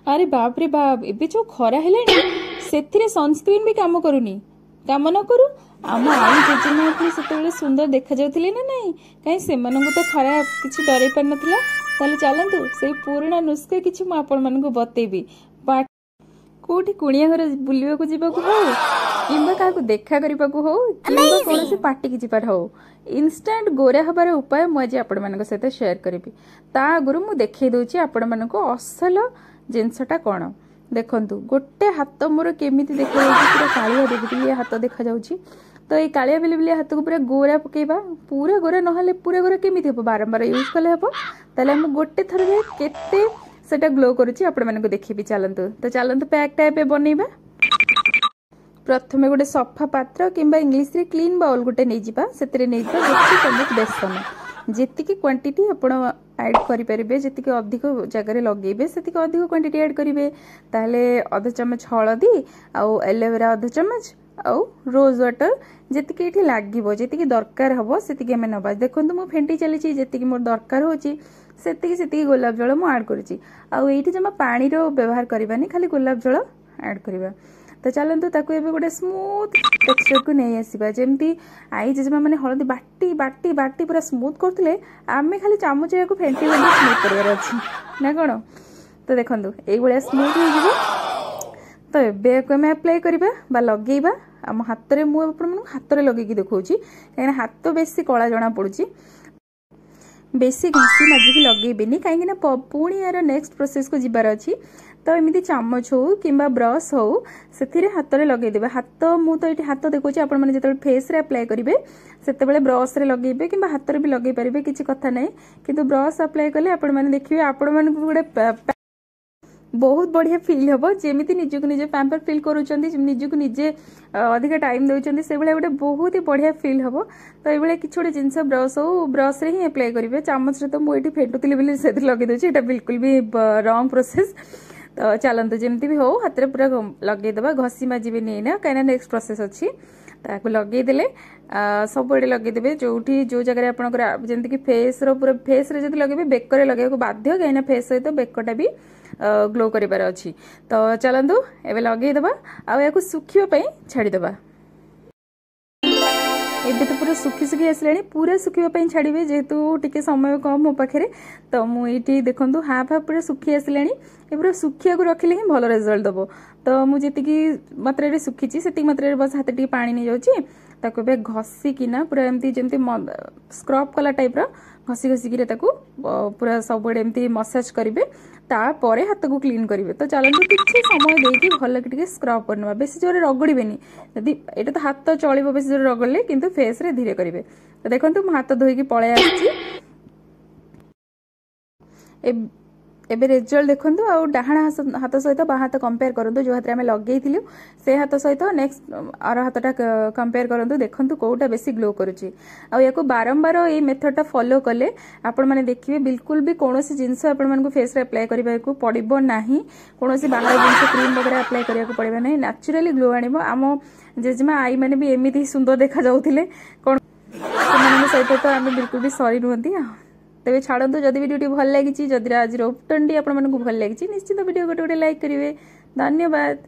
अरे बाप रे बाप एबे जो खरा हेलानी सेथिरे सनस्क्रीन भी काम करूनी काम न करू आम आई जेजेमा भी सेतेबेले सुंदर देखा जाउथिले ना नहीं कहीं सेमानंकु तो खरा किछि डरै पार नथिला ताले चलंतु से पुराना नुस्खा किछि म आपण मानकु बतेबी कोठी कुणिया घर बुलिबा को जीवा को हो किंबा काको देखा करबा को हो किंबा कोनसे पार्टी की जीवार हो इंस्टेंट गोरा हबार उपाय मु आज आपण मानक सहित शेयर करिबी ता आगुरु मु देखै दोची आपण मानक असल जिनसटा कोन देखंतु गोटे हाथ मोर केमिति देखा जाउची पूरा कालिया बिलिबिलिया हाथ देखा जाउची तो ये कालिया बिलिबिलिया हाथ को पूरा गोरा पकेबा पूरा गोरा नहले पूरा गोरा केमिति हो बारंबार यूज कले हो ताले हम गोटे थर रे केते सेटा ग्लो करूची आपण मानक देखिबी चलंतु तो चलंतु पैक टाइप बनैबा प्रथमे गोटे सफा पात्र किंबा इंग्लिश रे क्लीन बाउल गोटे नै जिबा सेतरे नै जिबा गोटे चम्मच बेसन जेतिकी क्वांटिटी आपण ऐड करि परिबे जेतिकी अधिक जगह रे लगेबे सेतिकी अधिक क्वांटिटी ऐड करिवे ताले आधा चम्मच हळदी आ एलोवेरा आधा चम्मच आ रोज वाटर जेतिकी एठी लागिबो जेतिकी दरकार हबो सेतिकी हमें नबा देखंतु मु फेंटी चली छी जेतिकी मोर दरकार होची सेतिकी गोलाप जल मु ऐड करूची आ एठी जमा पानी रो व्यवहार करबानी खाली गोलाप जल ऐड करबा तो चलतु ताकू एबे गोटे स्मूथ टेक्सचर को नहीं आसीबा जेमती आई जेजमा माने हळदी बाटी बाटी बाटी पूरा स्मूथ करथिले आमे खाली चामच या को फेंटी फेंटी स्मूथ करबार अछि ना कोन तो देखंतु एई बळे स्मूथ हो जिवो तो एबे को हम अप्लाई करबा बा लगेबा हम हाथ रे मु अपन हाथ रे लगे की देखौची काहे हाथ बेसी कळा जणा पडुची बेसी घसी माजिकी लगेबेनी काहे ना पुणी यार नेक्स्ट प्रोसेस को जिबार अछि तो एमती चामच हो किंबा ब्रश हो से हाथ में लगेदेवे हाथ मु तो ये हाथ देखुची आपण माने जेतेबेले फेस रे अप्लाई करिवे सेतेबेले ब्रश रे लगेबे किंबा हाथ रे भी लगे परिबे किछि कथा नै किंतु ब्रश अप्लाई कले आपण माने देखिबे आपण माने गोटे बहुत बढ़िया फील हबो जेमिति निजको निजे पैम्पर फील करूचंदी निजको निजे अधिक टाइम देउचंदी से बेले गोटे बहुत ही बढ़िया फील हबो तो ए बेले किछोडे जिंस ब्रश हो ब्रश रे ही अप्लाई करिवे चामच रे तो मु एठी फेटुतिले बिले से लगे दोची एटा बिल्कुल भी रॉन्ग प्रोसेस तो चलतु जमती भी हो हाथ में पूरा लगेदेवा घसी माजिबे नहीं ना कहीं नेक्स्ट प्रोसेस अच्छी ताको लगेदेले सब लगेदेवे जो जो जगह आपंकर जमती कि फेस पूरा फेस रे जब लगे बेकर लगे बाध्य कहीं फेस सहित बेकटा भी ग्लो करार अच्छी तो चलतु एवं लगेदेवा आउ सुखिया छाड़देवा एबे तो पूरा सुखी सुखी आसलानी पूरा सुखिया छाड़े जेहेतु टिके समय कम मो पाखे तो मुझे देखूँ हाफ हाफ पूरा सुखी आसलानी ए पूरा सुखिया को रखिले ही भल रिजल्ट दबो तो मुझे मात्रा रे सुखी से मात्रा बस हाथ टी पानी नहीं जाऊँगी ताको बे घसी किना पूरा एमती जेमती स्क्रब कला टाइप रो घसी घसी किरे ताको पूरा सब एमती मसाज करिवे तापरे हाथ को क्लीन करिवे तो चलतु किछि समय देकी भल के स्क्रब करनवा बेसी जोरे रगड़ीबेनी यदि एटा तो हाथ तो चलिबो बेसी जोरे रगड़ले किंतु फेस रे धीरे करिवे तो देखंतु म हाथ धोई की पळे आछि एबे रिजल्ट देखंतु आ डाहाना हाथ सहित बा हाथ कंपेयर करंतु जो हाथ रे हमें लगेइथिलु से हाथ सहित नेक्स्ट आर हाथटा कंपेयर करंतु देखंतु कोउटा बेसी ग्लो करूची आ याको बारंबार ए मेथडटा फॉलो कले आपण माने देखिबे बिल्कुल भी कोनोसी जिंस आपण मानको फेस रे अप्लाई करबा को पड़िबो नाही कोनोसी बाहर जिंस क्रीम वगैरह अप्लाई करिया को पड़िबो नाही नेचुरली ग्लो आनिबो आम जेजमा आई माने भी एमिति सुंदर देखा जाउथिले कोन माने सहित तो आमे बिल्कुल भी सॉरी नुहंती तेज छाड़ू जदि वीडियो भल लगी जदि आज उपटन टी आप भल लगी निश्चित वीडियो गोटे गोटे लाइक करेंगे धन्यवाद।